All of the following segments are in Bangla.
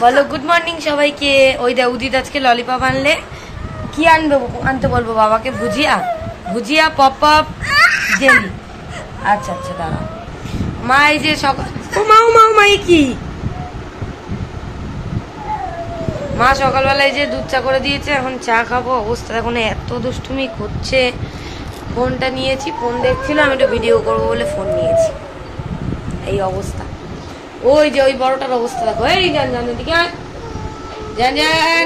বলো গুড মর্নিং সবাইকে। ওই দা উদিত আজকে ললিপপ আনলে, কি আনতে বলবো বাবাকে? ভুজিয়া, ভুজিয়া, পপ আপ, জেলি। আচ্ছা আচ্ছা দাঁড়া। মা এই যে সকাল, ও মা কি মা সকালবেলায় যে দুধ চা করে দিয়েছে, এখন চা খাবো। অবস্থা এখন এত দুষ্টুমি করছে। ফোনটা নিয়েছি, ফোন দেখছিল, আমি একটু ভিডিও করবো বলে ফোন নিয়েছি। এই অবস্থা। ওই যে ওই বড়টার অবস্থা দেখো। এই যান যান এদিকে, যান যান।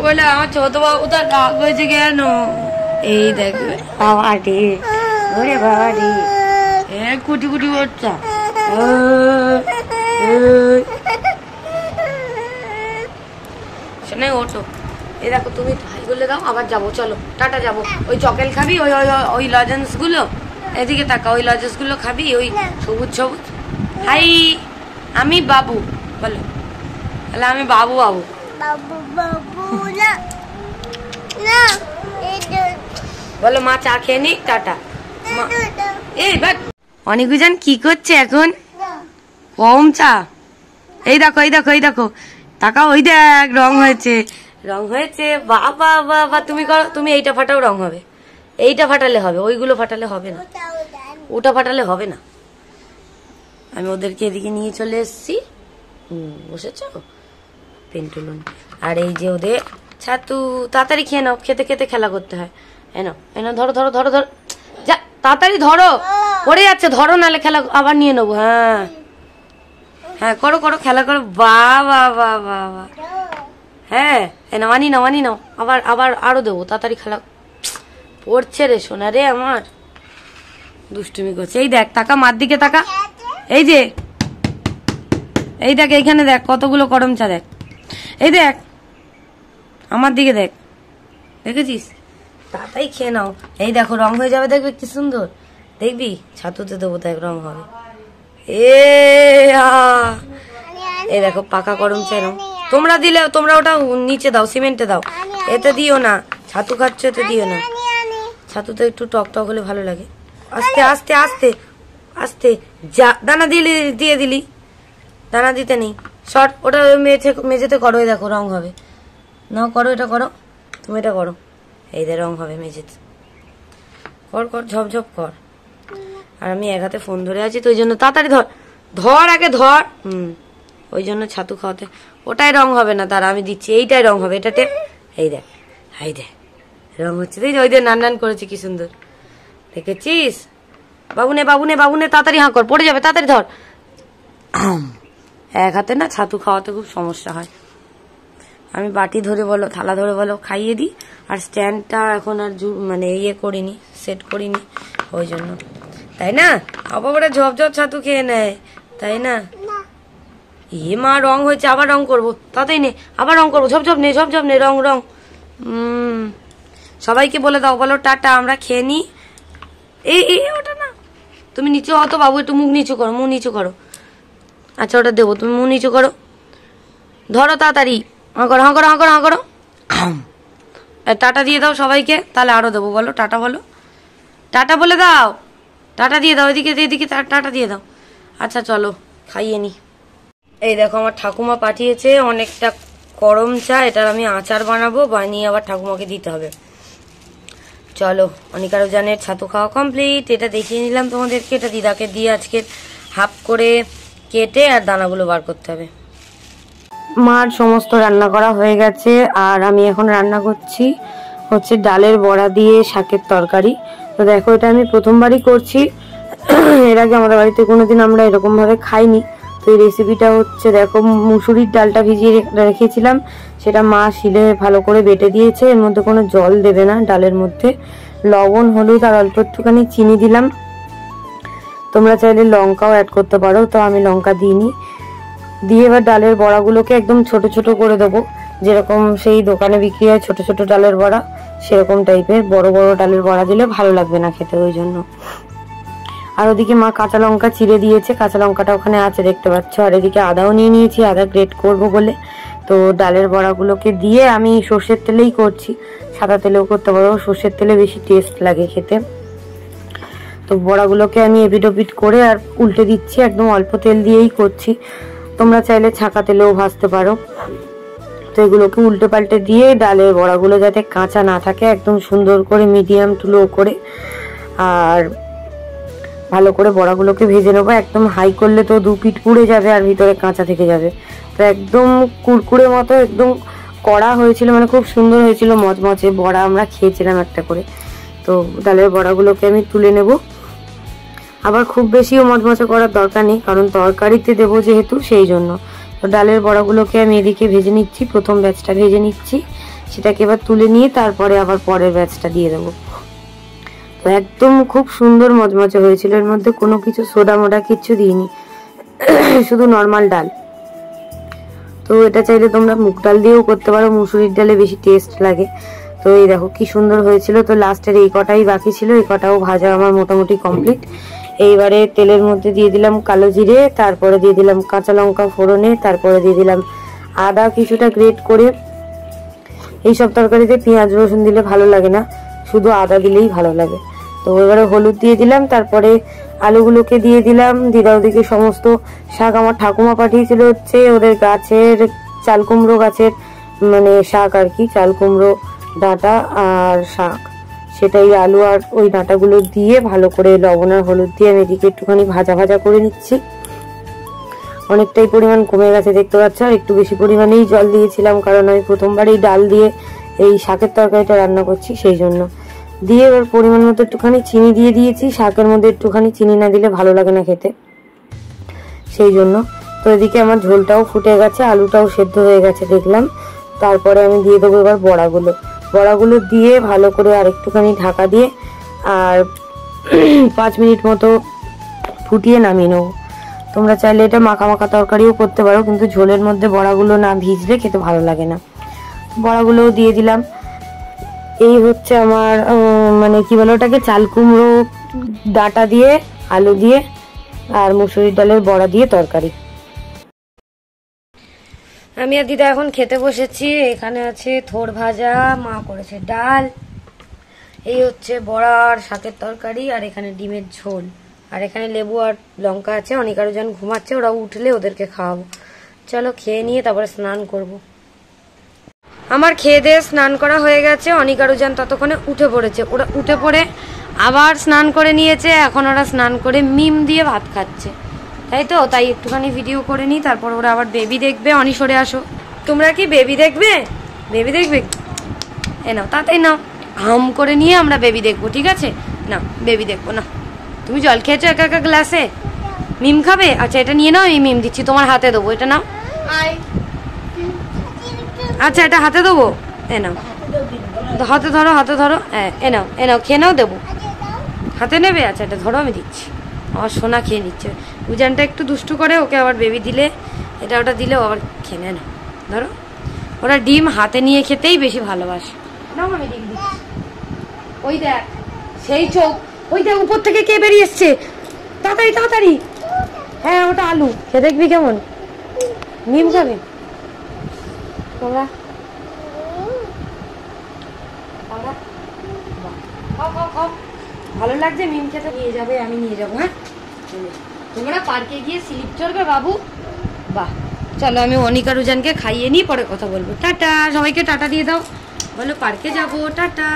বলে আমার ছোট বাবু তার রাগ হয়েছে কেন? এই দেখবে বাবা রে, ওরে বাবা রে, কুটি কুটি বাচ্চা। শোনে ওঠো। এই দেখো তুমি হাই করলে দাও, আবার যাবো, চলো টাটা যাবো। ওই চকেল খাবি, ওই ওই লজেন্স গুলো, এদিকে তাকা, ওই লজেন্স গুলো খাবি, ওই সবুজ সবুজ। হাই, আমি বাবু বলো, তাহলে আমি বাবু বাবু বলো। মা চা খেয়ে নি, টাটা। এই অনেকজন কি করছে এখন? কম চা। এই দেখো এই দেখো এই দেখো, তাকাও, ওই দেখ রং হয়েছে, রং হয়েছে। বাবা বাবা, তুমি করো, তুমি এইটা ফাটাও, রং হবে। এইটা ফাটালে হবে, ওইগুলো ফাটালে হবে না, ওটা ফাটালে হবে না। আমি ওদেরকে এদিকে নিয়ে চলে এসছি। বসেছ পেন্টুলুন। আর এই যে ওদের ছাতু, তাড়াতাড়ি খেয়ে নাও, খেতে খেতে খেলা করতে হয়। এনো এনো, ধরো ধরো ধরো ধরো, যা তাড়াতাড়ি ধরো, পড়ে যাচ্ছে, ধরো, নালে খেলা আবার নিয়ে নেবো। হ্যাঁ হ্যাঁ, করো করো, খেলা করো। বাবা বাবা, হ্যাঁ এনো, আনি নাও আনি নাও, আবার আবার আরো দেবো, তাড়াতাড়ি খেলা। পড়ছে রে সোনা রে আমার, দুষ্টুমি করছে। এই দেখ, তাকা, মার দিকে তাকা। এই যে এই দেখ, এইখানে দেখ কতগুলো করম চা, দেখ এই দেখ, আমার দিকে দেখ, দেখেছিস? তাড়াতাড়ি খেয়ে নাও। এই দেখো রং হয়ে যাবে, দেখবে কি সুন্দর, দেখবি? ছাতুতে দেবো, দেখ রং হবে। এই দেখো পাকা করম চা। তোমরা দিলে, তোমরা ওটা নিচে দাও, সিমেন্টে দাও, এতে দিও না। ছাতু খাচ্ছ, এতে দিও না। ছাতুতে একটু টক টক হলে ভালো লাগে। আস্তে আস্তে আস্তে আস্তে, যা দানা দিলি, দিয়ে দিলি, দানা দিতে নেই। শর্ট, ওটা মেঝেতে করো, এই দেখো রং হবে। না করো, এটা করো, তুমি এটা করো, এই দে রং হবে মেঝেতে। কর কর, ঝপঝপ কর। আর আমি এক হাতে ফোন ধরে আছি, তো ওই জন্য তাড়াতাড়ি ধর, ধর আগে ধর। ওই জন্য ছাতু খাওয়াতে, ওটাই রং হবে না, তারা আমি দিচ্ছি, এইটাই রং হবে, এটাতে। এই দেখ, হাই দেখ রং হচ্ছে, ওই যে নান নান করেছে, কি সুন্দর দেখেছিস? বাবুনে বাবুনে বাবুনে, তাড়াতাড়ি হাঁ কর, পড়ে যাবে, তাড়াতাড়ি ধর। এক হাতে না ছাতু খাওয়াতে খুব সমস্যা হয়। আমি বাটি ধরে বলো, থালা ধরে বলো, খাইয়ে দিই। আর স্ট্যান্ডটা এখন আর মানে ইয়ে করিনি, সেট করিনি, ওই জন্য। তাই না? আবার ঝপঝপ ছাতু খেয়ে নেয়, তাই না? এ মা, রং হয়েছে, আবার রং করবো, তাতেই নে, আবার রং করবো, ঝপঝপ নে, ঝপঝপ নে, রং রং। সবাইকে বলে দাও, বলো টাটা, আমরা খেয়ে নি। এই ওটা না, তুমি নিচু হতো বাবু, একটু মুখ নিচু করো, মুখ নিচু করো। আচ্ছা ওটা দেবো, তুমি মুখ নিচু করো, ধরো তাড়াতাড়ি, হাঁ করো হাঁ করো হাঁ করো হাঁ করো। টাটা দিয়ে দাও সবাইকে, তাহলে আরো দেবো। বলো টাটা, বলো টাটা, বলে দাও টাটা দিয়ে দাও, এদিকে এদিকে টাটা দিয়ে দাও। আচ্ছা চলো খাইয়ে নি। এই দেখো আমার ঠাকুমা পাঠিয়েছে অনেকটা করম চা, এটার আমি আচার বানাবো, বানিয়ে আবার ঠাকুমাকে দিতে হবে। চলো, অনিকারও জানের ছাতু খাওয়া কমপ্লিট। এটা দেখিয়ে নিলাম তোমাদেরকে, এটা দিদাকে দিয়ে আজকে হাফ করে কেটে আর দানাগুলো বার করতে হবে। মার সমস্ত রান্না করা হয়ে গেছে, আর আমি এখন রান্না করছি হচ্ছে ডালের বড়া দিয়ে শাকের তরকারি। তো দেখো, এটা আমি প্রথমবারই করছি, এর আগে আমাদের বাড়িতে কোনোদিন আমরা এরকম ভাবে খাইনি। তো এই রেসিপিটা হচ্ছে, দেখো মুসুরির ডালটা ভিজিয়ে রেখেছিলাম, সেটা মা শিলে ভালো করে বেটে দিয়েছে। এর মধ্যে কোনো জল দেবে না, ডালের মধ্যে লবণ, হলুদ আর অল্প একটুখানি চিনি দিলাম। তোমরা চাইলে লঙ্কাও অ্যাড করতে পারো, তো আমি লঙ্কা দিইনি। দিয়ে এবার ডালের বড়াগুলোকে একদম ছোট ছোট করে দেবো, যেরকম সেই দোকানে বিক্রি হয় ছোট ছোট ডালের বড়া, সেরকম টাইপের। বড় বড় ডালের বড়া দিলে ভালো লাগবে না খেতে, ওই জন্য। আর ওদিকে মা কাঁচা লঙ্কা চিড়ে দিয়েছে, কাঁচা লঙ্কাটা ওখানে আছে দেখতে পাচ্ছ। আর এদিকে আদাও নিয়ে নিয়েছি, আদা গ্রেট করবো বলে। তো ডালের বড়াগুলোকে দিয়ে আমি সর্ষের তেলেই করছি, সাদা তেলেও করতে পারো, সর্ষের তেলে বেশি টেস্ট লাগে খেতে। তো তো বড়াগুলোকে আমি এপিট ওপিট করে আর উল্টে দিচ্ছি, একদম অল্প তেল দিয়েই করছি, তোমরা চাইলে ছাকা তেলেও ভাজতে পারো। তো এগুলোকে উল্টে পাল্টে দিয়ে ডালের বড়াগুলো যাতে কাঁচা না থাকে একদম সুন্দর করে মিডিয়াম টু লো করে আর ভালো করে বড়াগুলোকে ভেজে নেবো। একদম হাই করলে তো দু পিঠ পুড়ে যাবে আর ভিতরে কাঁচা থেকে যাবে। তো একদম কুরকুরে মতো একদম কড়া হয়েছিল, মানে খুব সুন্দর হয়েছিল মচমচে বড়া, আমরা খেয়েছিলাম একটা করে। তো ডালের বড়াগুলোকে আমি তুলে নেব। আবার খুব বেশিও মচমচে করার দরকার নেই, কারণ তরকারিতে দেবো যেহেতু, সেই জন্য। তো ডালের বড়াগুলোকে আমি এদিকে ভেজে নিচ্ছি, প্রথম ব্যাচটা ভেজে নিচ্ছি, সেটাকে এবার তুলে নিয়ে তারপরে আবার পরের ব্যাচটা দিয়ে দেবো। তো একদম খুব সুন্দর মচমচে হয়েছিল, এর মধ্যে কোনো কিছু সোডা মোডা কিচ্ছু দিইনি, শুধু নর্মাল ডাল। তো এটা চাইলে তোমরা মুগ ডাল দিয়েও করতে পারো, মুসুরির ডালে বেশি টেস্ট লাগে। তো এই দেখো কি সুন্দর হয়েছিল। তো লাস্টের এই কটাই বাকি ছিল, এই কটাও ভাজা আমার মোটামুটি কমপ্লিট। এইবারে তেলের মধ্যে দিয়ে দিলাম কালো জিরে, তারপরে দিয়ে দিলাম কাঁচা লঙ্কা ফোড়নে, তারপরে দিয়ে দিলাম আদা কিছুটা গ্রেট করে। এইসব তরকারিতে পেঁয়াজ রসুন দিলে ভালো লাগে না, শুধু আদা দিলেই ভালো লাগে। তো এবারে হলুদ দিয়ে দিলাম, তারপরে আলুগুলোকে দিয়ে দিলাম। দিদা ওদিকে সমস্ত শাক আমার ঠাকুমা পাঠিয়েছিল, হচ্ছে ওদের গাছের চাল কুমড়ো গাছের মানে শাক আর কি, চাল কুমড়ো ডাঁটা আর শাক, সেটাই আলু আর ওই ডাঁটাগুলো দিয়ে ভালো করে লবণ আর হলুদ দিয়ে আমি এদিকে একটুখানি ভাজা ভাজা করে নিচ্ছি। অনেকটাই পরিমাণ কমে গেছে দেখতে পাচ্ছ, আর একটু বেশি পরিমাণেই জল দিয়েছিলাম, কারণ আমি প্রথমবারই ডাল দিয়ে এই শাকের তরকারিটা রান্না করছি, সেই জন্য। দিয়ে এবার পরিমাণ মতো একটুখানি চিনি দিয়ে দিয়েছি, শাকের মধ্যে একটুখানি চিনি না দিলে ভালো লাগে না খেতে, সেই জন্য। তো এদিকে আমার ঝোলটাও ফুটে গেছে, আলুটাও সেদ্ধ হয়ে গেছে দেখলাম। তারপরে আমি দিয়ে দেবো এবার বড়াগুলো দিয়ে ভালো করে আর একটুখানি ঢাকা দিয়ে আর 5 মিনিট মতো ফুটিয়ে নামিয়ে নেবো। তোমরা চাইলে এটা মাখা মাখা তরকারিও করতে পারো, কিন্তু ঝোলের মধ্যে বড়াগুলো না ভিজলে খেতে ভালো লাগে না। বড়াগুলোও দিয়ে দিলাম। এই হচ্ছে আমার মানে কি বলে ওটাকে, চাল কুমড়ো ডাঁটা দিয়ে আলু দিয়ে আর মুসুরির ডালের বড়া দিয়ে তরকারি। আমি আর দিদা এখন খেতে বসেছি। এখানে আছে থোড় ভাজা, মা করেছে ডাল, এই হচ্ছে বড়া আর শাকের তরকারি, আর এখানে ডিমের ঝোল, আর এখানে লেবু আর লঙ্কা আছে। অনেক আরো জন ঘুমাচ্ছে, ওরা উঠলে ওদেরকে খাওয়াবো। চলো খেয়ে নিয়ে তারপরে স্নান করব। আমার খেয়ে দিয়ে স্নান করা হয়ে গেছে, অনেক আরো জন ততক্ষণে উঠে পড়েছে। ওরা উঠে পড়ে আবার স্নান করে নিয়েছে, এখন ওরা স্নান করে মিম দিয়ে ভাত খাচ্ছে, তাই তো। তাই একটুখানি ভিডিও করে নিই, তারপর ওরা আবার বেবি দেখবে। অনি সরে আসো, তোমরা কি বেবি দেখবে? বেবি দেখবে? এ নাও তাতেই নাও, হাম করে নিয়ে আমরা বেবি দেখবো, ঠিক আছে? না বেবি দেখবো না। তুমি জল খেয়েছো একা একা গ্লাসে, মিম খাবে? আচ্ছা এটা নিয়ে নাও, এই মিম দিচ্ছি, তোমার হাতে দেবো, এটা নাও। আচ্ছা এটা হাতে দেবো, এ নাও, হাতে ধরো, হাতে ধরো, এ নাও, এ নাও, খেয়ে নাও, দেবো, হাতে নেবে? আচ্ছা এটা ধরো, আমি দিচ্ছি। আমার সোনা খেয়ে নিচ্ছে। উজানটা একটু দুষ্টু করে, ওকে আবার বেবি দিলে এটা ওটা দিলে ও আবার খেয়ে নেয় না। ধরো, ওরা ডিম হাতে নিয়ে খেতেই বেশি ভালোবাসে। নাও আমি ডিম দিচ্ছি। ওই দেখ সেই চোখ, ওই দেখ উপর থেকে কে বেরিয়ে এসছে, তাড়াতাড়ি তাড়াতাড়ি। হ্যাঁ ওটা আলু, খেয়ে দেখবি কেমন। মিম খাবে তোমরা? ভালো লাগছে মিম খেতে? নিয়ে যাবে, আমি নিয়ে যাবো। হ্যাঁ তোমরা পার্কে গিয়ে স্লিপ চড়বে বাবু। বাহ, চলো আমি অনিকা রুজানকে খাইয়ে নিই, পরে কথা বলবো। টাটা, সবাইকে টাটা দিয়ে দাও, বলো পার্কে যাবো, টাটা।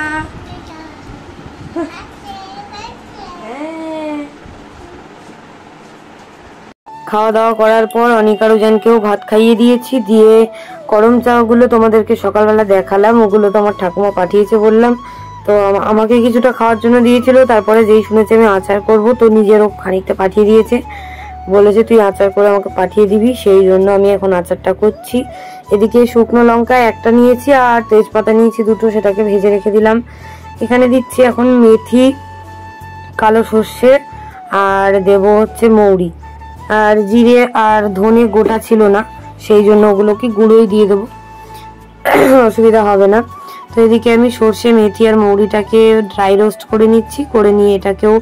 খাওয়া দাওয়া করার পর অনিকা রুজানকেও ভাত খাইয়ে দিয়েছি, দিয়ে করম চাগুলো তোমাদেরকে সকালবেলা দেখালাম, ওগুলো তো আমার ঠাকুমা পাঠিয়েছে বললাম। তো আমাকে কিছুটা খাওয়ার জন্য দিয়েছিল, তারপরে যেই শুনেছে আমি আচার করব, তো নিজেরও খানিকটা পাঠিয়ে দিয়েছে, বলেছে তুই আচার করে আমাকে পাঠিয়ে দিবি, সেই জন্য আমি এখন আচারটা করছি। এদিকে শুকনো লঙ্কা একটা নিয়েছি আর তেজপাতা নিয়েছি দুটো, সেটাকে ভেজে রেখে দিলাম। এখানে দিচ্ছি এখন মেথি, কালো সর্ষে, আর দেব হচ্ছে মৌরি, আর জিরে আর ধনে গোটা ছিল না, সেই জন্য ওগুলোকে গুঁড়োই দিয়ে দেবো, অসুবিধা হবে না। তো এদিকে আমি সর্ষে মেথি আর মৌরিটাকে ড্রাই রোস্ট করে নিচ্ছি, করে নিয়ে এটাকেও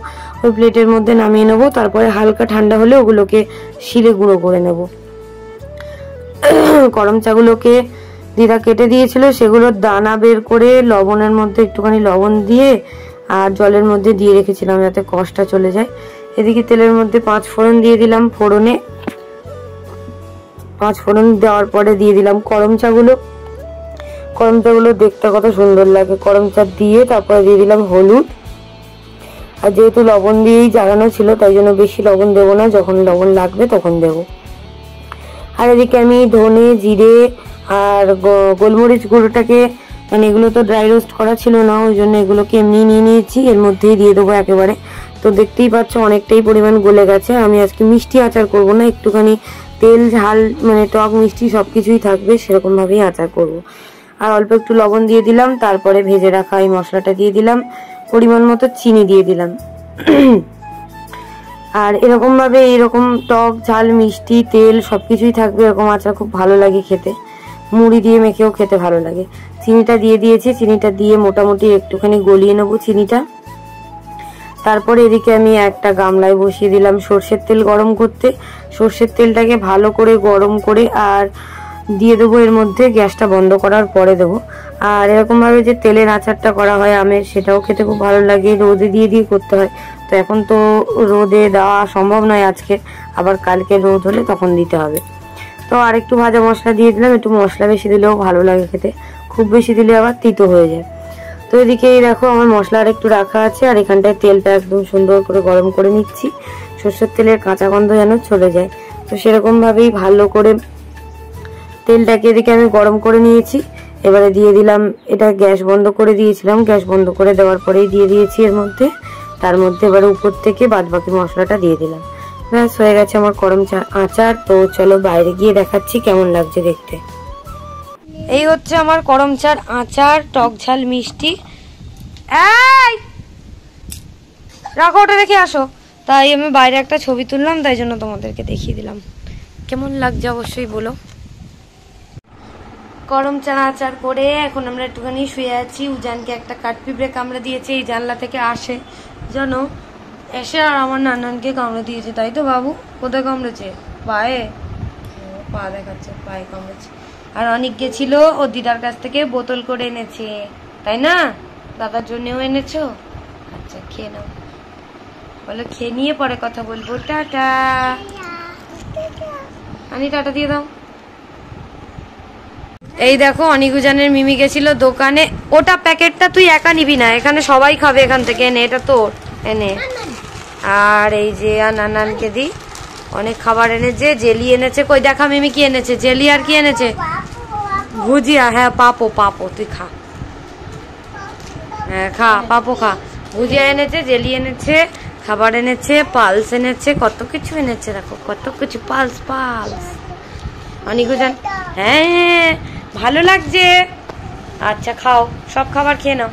ওই প্লেটের মধ্যে নামিয়ে নেবো। তারপরে হালকা ঠান্ডা হলে ওগুলোকে শিলে গুঁড়ো করে নেব। করম চাগুলোকে দিদা কেটে দিয়েছিল, সেগুলোর দানা বের করে লবণের মধ্যে একটুখানি লবণ দিয়ে আর জলের মধ্যে দিয়ে রেখেছিলাম যাতে কষটা চলে যায়। এদিকে তেলের মধ্যে 5 ফোড়ন দিয়ে দিলাম। 5 ফোড়ন দেওয়ার পরে দিয়ে দিলাম করম চাগুলো। করম চাগুলো দেখতে কত সুন্দর লাগে। করম চা দিয়ে তারপরে দিয়ে দিলাম হলুদ। আর যেহেতু লবণ দিয়েই জ্বালানো ছিল তাই জন্য বেশি লবণ দেবো না, যখন লবণ লাগবে তখন দেবো। আর এদিকে আমি ধনে, জিরে আর গোলমরিচ গুঁড়োটাকে, মানে এগুলো তো ড্রাই রোস্ট করা ছিল না, ওই জন্য এগুলোকে এমনি নিয়ে নিয়েছি, এর মধ্যেই দিয়ে দেবো একেবারে। তো দেখতেই পাচ্ছ অনেকটাই পরিমাণ গলে গেছে। আমি আজকে মিষ্টি আচার করব না, একটুখানি তেল ঝাল মানে টক মিষ্টি সব কিছুই থাকবে সেরকমভাবেই আচার করব। আর অল্প একটু লবণ দিয়ে দিলাম, তারপরে ভেজে রাখা এই মশলাটা দিয়ে দিলাম, পরিমাণ মতো চিনি দিয়ে দিলাম। আর এরকমভাবে এরকম টক ঝাল মিষ্টি তেল সবকিছুই থাকবে, এরকম আচার খুব ভালো লাগে খেতে, মুড়ি দিয়ে মেখেও খেতে ভালো লাগে। চিনিটা দিয়ে দিয়েছি, চিনিটা দিয়ে মোটামুটি একটুখানি গলিয়ে নেবো চিনিটা। তারপরে এদিকে আমি একটা গামলায় বসিয়ে দিলাম সর্ষের তেল গরম করতে। সর্ষের তেলটাকে ভালো করে গরম করে আর দিয়ে দেবো এর মধ্যে, গ্যাসটা বন্ধ করার পরে দেবো। আর এরকমভাবে যে তেলের আচারটা করা হয় আমের, সেটাও খেতে খুব ভালো লাগে, রোদে দিয়ে দিয়ে করতে হয়। তো এখন তো রোদে দেওয়া সম্ভব নয় আজকে, আবার কালকে রোদ হলে তখন দিতে হবে। তো আর একটু ভাজা মশলা দিয়ে দিলাম, একটু মশলা বেশি দিলেও ভালো লাগে খেতে, খুব বেশি দিলে আবার তিতো হয়ে যায়। তো এদিকে দেখো আমার মশলা আর একটু রাখা আছে, আর এখানটায় তেলটা একদম সুন্দর করে গরম করে নিচ্ছি, সর্ষের তেলের কাঁচা গন্ধ যেন চলে যায়। তো সেরকম ভাবেই ভালো করে তেলটাকে এদিকে আমি গরম করে নিয়েছি। এবারে দিয়ে দিলাম, এটা গ্যাস বন্ধ করে দিয়েছিলাম, গ্যাস বন্ধ করে দেওয়ার পরেই দিয়ে দিয়েছি এর মধ্যে। তার মধ্যে এবারে উপর থেকে বাদ বাকি মশলাটা দিয়ে দিলাম। ব্যাস হয়ে গেছে আমার করম আচার। তো চলো বাইরে গিয়ে দেখাচ্ছি কেমন লাগছে দেখতে। এই হচ্ছে আমার করম চার আচার, টক ঝাল মিষ্টি। এই রাখো, ওটা রেখে আসো। তাই আমি বাইরে একটা ছবি তুললাম, তাই জন্য তোমাদেরকে দেখিয়ে দিলাম। কেমন লাগছে অবশ্যই বলো। করম চানা আচার করে এখন আমরা একটুখানি শুয়ে আছি। উজানকে একটা কাঠপিঁপড়ে কামড়ে দিয়েছে, এই জানলা থেকে আসে জানো, এসে আর আমার নানানকে কামড়ে দিয়েছে। তাই তো বাবু? কোথায় কামড়েছে? পায়ে? পা দেখাচ্ছে, পায়ে কামড়েছে। আর অনেক গেছিল ও দিদার কাছ থেকে বোতল করে এনেছে, তাই না? দাদার জন্যও এনেছো? আচ্ছা খেয়ে নাও, বলো খেয়ে নিয়ে পরে কথা বলবো। টাটা। আনি টাটা দিয়ে দাও। এই দেখো অনিকুজানের মিমি গেছিল দোকানে, ওটা প্যাকেটটা তুই একা নিবি না, এখানে সবাই খাবে এখান থেকে, এনে এটা তোর, এনে। আর এই যে নানানকে দি অনেক খাবার এনেছে, জেলি এনেছে। কই দেখা মিমি কি এনেছে? জেলি আর কি এনেছে? ভুজিয়া। হ্যাঁ পাপো, পাপো তুই খা, হ্যাঁ খা, পাপো খা। ভুজিয়া এনেছে, জেলি এনেছে, খাবার এনেছে, পালস এনেছে, কত কিছু এনেছে, দেখো কত কিছু। পালস পালস অনিকুজান, হ্যাঁ ভালো লাগছে। আচ্ছা খাও, সব খাবার খেয়ে নাও।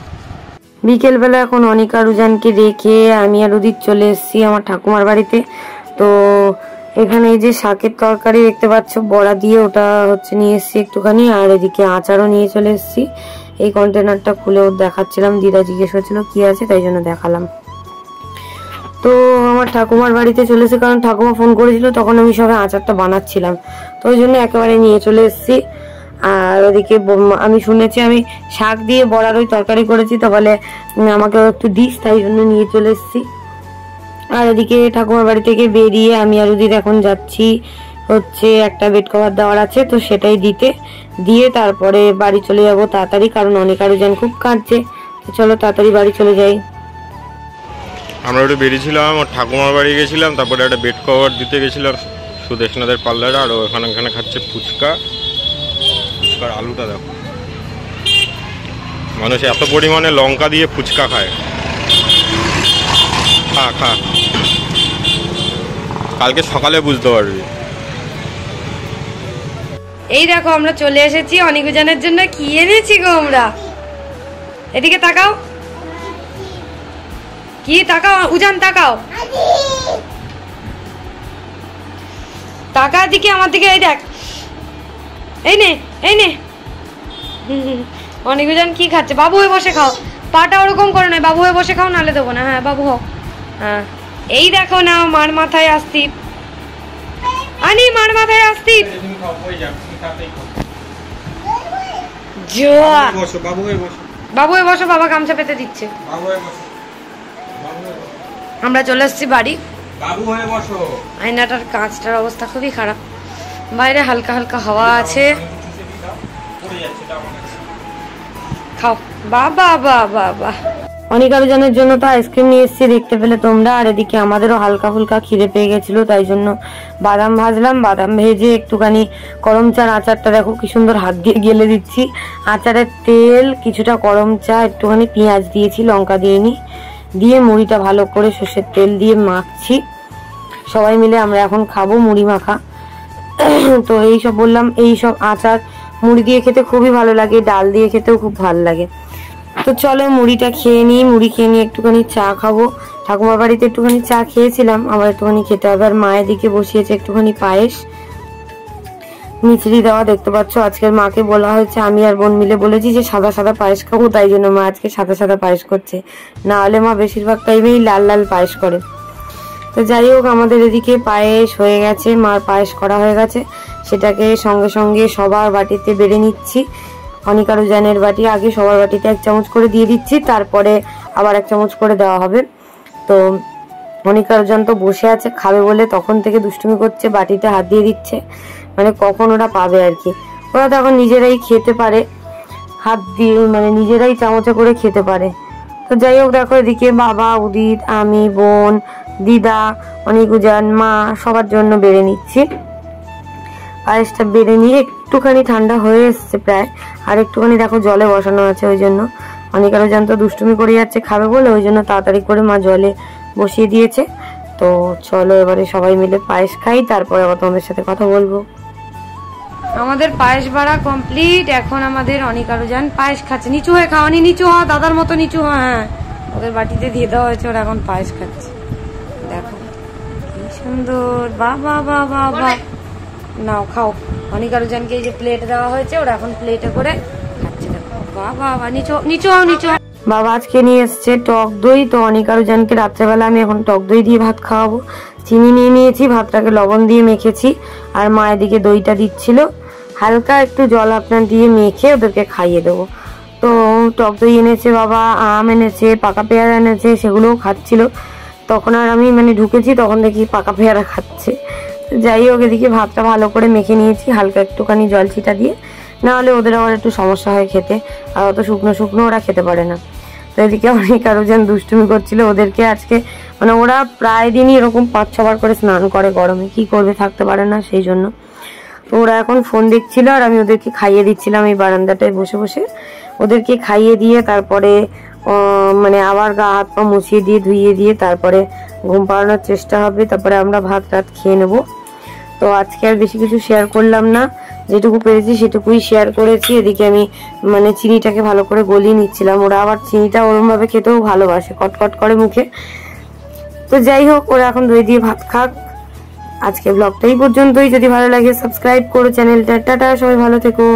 বিকেলবেলা এখন অনিকা রুজানকে রেখে আমি আর উদিত চলে এসেছি আমার ঠাকুমার বাড়িতে। তো এখানে এই যে শাকের তরকারি দেখতে পাচ্ছ বড়া দিয়ে, ওটা হচ্ছে নিয়ে এসেছি একটুখানি। আর এদিকে আচারও নিয়ে চলে এসেছি। এই কন্টেনারটা খুলেও দেখাচ্ছিলাম, দিদা জিজ্ঞেস করছিল কি আছে, তাই জন্য দেখালাম। তো আমার ঠাকুমার বাড়িতে চলেছে, কারণ ঠাকুমা ফোন করেছিল, তখন আমি সবাই আচারটা বানাচ্ছিলাম, তো ওই জন্য একেবারে নিয়ে চলে এসেছি। আর ওদিকে আমি শুনেছি আমি শাক দিয়ে বড়ার ওই তরকারি করেছি, তো বলে আমাকে একটু দিস, তাই জন্য নিয়ে চলে এসেছি। আর এদিকে ঠাকুমার বাড়ি থেকে বেরিয়ে আমি আর উদিত এখন যাচ্ছি হচ্ছে একটা বেড কভার দেওয়ার আছে, তো সেটাই দিতে, দিয়ে তারপরে বাড়ি চলে যাব তাড়াতাড়ি, কারণ অনেক আরো যেন খুব কাঁদছে। তো চলো তাড়াতাড়ি বাড়ি চলে যাই। আমরা ওটা বেরিয়েছিলাম, ওর ঠাকুমার বাড়ি গেছিলাম, তারপরে একটা বেড কভার দিতে গেছিলাম সুদেশনাথের পার্লারে। আর ওখানে খাচ্ছে ফুচকা। ফুচকার আলুটা দেখো, মানুষ এত পরিমাণে লঙ্কা দিয়ে ফুচকা খায়। খা খা, কালকে সকালে বুঝতে পারবি। এই দেখো আমরা চলে এসেছি অনিকুজানের জন্য কি এনেছি গো আমরা। এদিকে তাকাও, কি তাকাও উজান, তাকাও, তাকা দিকে আমার দিকে, এই দেখ, এই নে এই নে। অনিকুজান কি খাচ্ছে? বাবু হয়ে বসে খাও, পাটা ওরকম করে নয়, বাবু হয়ে বসে খাও, নালে দেবো না। হ্যাঁ বাবু হোক। হ্যাঁ এই দেখো না, মার মাথায় আসতি, আনি মার মাথায় আসতি। বাবু হয়ে বসো, বাবা গামছা পেতে দিচ্ছে। আমরা চলে এসেছি বাড়ি। আয়নাটার কাঁচটার অবস্থা খুবই খারাপ, বাইরে হালকা হালকা হাওয়া আছে। খাও বাবা বাবা বাবা। অনিকারুজনের জন্য তো আইসক্রিম নিয়ে এসেছি, দেখতে পেলে তোমরা। আর এদিকে আমাদেরও হালকা ফুলকা খিদে পেয়ে গেছিল, তাই জন্য বাদাম ভাজলাম। বাদাম ভেজে একটুখানি করম চার আচারটা দেখো কি সুন্দর হাত দিয়ে গেলে দিচ্ছি। আচারের তেল, কিছুটা করম চা, একটুখানি পেঁয়াজ দিয়েছি, লঙ্কা দিইনি, দিয়ে মুড়িটা ভালো করে সর্ষের তেল দিয়ে মাখছি। সবাই মিলে আমরা এখন খাবো মুড়ি মাখা। তো এইসব বললাম, এইসব আচার মুড়ি দিয়ে খেতে খুবই ভালো লাগে, ডাল দিয়ে খেতেও খুব ভালো লাগে। তো চলো মুড়িটা খেয়ে নিই। মুড়ি খেয়ে নিয়ে একটুখানি চা খাবো। ঠাকুমার বাড়িতে একটুখানি চা খেয়েছিলাম, আবার একটুখানি খেতে হবে। আর মায়ের দিকে বসিয়েছে একটুখানি পায়েস, মিছরি দেওয়া, দেখতে পাচ্ছ। আজকের মাকে বলা হয়েছে, আমি আর বোন মিলে বলেছি যে সাদা সাদা পায়েস খাবো, তাই জন্য মা আজকে সাদা সাদা পায়েস করছে। না হলে মা বেশিরভাগ টাইমেই লাল লাল পায়েস করে। তো যাই হোক, আমাদের এদিকে পায়েস হয়ে গেছে, মার পায়েস করা হয়ে গেছে। সেটাকে সঙ্গে সঙ্গে সবার বাটিতে বেড়ে নিচ্ছি। অনিকারুজানের বাটি আগে সবার বাটিতে 1 চামচ করে দিয়ে দিচ্ছি, তারপরে আবার 1 চামচ করে দেওয়া হবে। তো অনিকারুজান তো বসে আছে খাবে বলে, তখন থেকে দুষ্টুমি করছে, বাটিতে হাত দিয়ে দিচ্ছে, মানে কখন ওরা পাবে আর কি। ওরা তো এখন নিজেরাই খেতে পারে, হাত দিয়ে মানে নিজেরাই চামচে করে খেতে পারে। তো যাই হোক, দেখো এদিকে বাবা, উদিত, আমি, বোন, দিদা, অনিকুজান, মা সবার জন্য বেড়ে নিচ্ছি। পায়েসটা বেড়ে নিয়ে একটুখানি ঠান্ডা হয়ে এসছে প্রায়, আর একটুখানি দেখো জলে বসানো আছে, ওই জন্য অনিকারুজান তো দুষ্টুমি করে যাচ্ছে খাবে বলে, ওই জন্য তাড়াতাড়ি করে মা জলে বসিয়ে দিয়েছে। তো চলো এবারে সবাই মিলে পায়েস খাই, তারপরে আবার তোমাদের সাথে কথা বলবো। আমাদের পায়েস বাড়া কমপ্লিট। এখন আমাদের অনিকারুজান পায়েস খাচ্ছে। নিচু হয়ে খাওয়ানি, নিচু হ, দাদার মতো নিচু হ। হ্যাঁ, ওদের বাটিতে দিয়ে দেওয়া হয়েছে, ওরা এখন পায়েস খাচ্ছে। দেখো কি সুন্দর, বাবা বাবা বাবা। নাও খাও। অনিকারুজানকে এই যে প্লেট দেওয়া হয়েছে, ওরা এখন প্লেটে করে খাচ্ছে। দেখো বাবা বাবা, নিচু নিচু হও, নিচু। বাবা আজকে নিয়ে এসছে টক দই। তো অনিকারুজানকে রাত্রেবেলা আমি এখন টক দই দিয়ে ভাত খাওয়াবো। চিনি নিয়ে নিয়েছি, ভাতটাকে লবণ দিয়ে মেখেছি, আর মা এদিকে দইটা দিচ্ছিল। হালকা একটু জল আপনার দিয়ে মেখে ওদেরকে খাইয়ে দেবো। তো টক দই এনেছে বাবা, আম এনেছে, পাকা পেয়ারা এনেছে, সেগুলোও খাচ্ছিল। তখন আর আমি মানে ঢুকেছি, তখন দেখি পাকা পেয়ারা খাচ্ছে। যাই হোক, এদিকে ভাতটা ভালো করে মেখে নিয়েছি, হালকা একটুখানি জল ছিটা দিয়ে, না হলে ওদের আবার একটু সমস্যা হয় খেতে, আর অত শুকনো শুকনো ওরা খেতে পারে না। তো এদিকে অনিকারুজান দুষ্টুমি করছিল। ওদেরকে আজকে মানে ওরা প্রায় দিনই এরকম 5-6 বার করে স্নান করে গরমে, কি করবে, থাকতে পারে না, সেই জন্য। তো ওরা এখন ফোন দেখছিল, আর আমি ওদেরকে খাইয়ে দিচ্ছিলাম এই বারান্দাটায় বসে বসে। ওদেরকে খাইয়ে দিয়ে তারপরে মানে আবার গা হাত পা মুছিয়ে দিয়ে ধুইয়ে দিয়ে তারপরে ঘুম পাড়ানোর চেষ্টা হবে। তারপরে আমরা ভাত রাত খেয়ে নেবো। তো আজকে আর বেশি কিছু শেয়ার করলাম না, যেটুকু পেরেছি সেটুকুই শেয়ার করেছি। এদিকে আমি মানে চিনিটাকে ভালো করে গলিয়ে নিচ্ছিলাম। ওরা আবার চিনিটা ওরমভাবে খেতেও ভালোবাসে, কটকট করে মুখে। তো যাই হোক, ওরা এখন দই দিয়ে ভাত খাক। আজকে ব্লগটা এই পর্যন্তই। যদি ভালো লাগে সাবস্ক্রাইব করো চ্যানেলটা। টাটা, সবাই ভালো থেকো।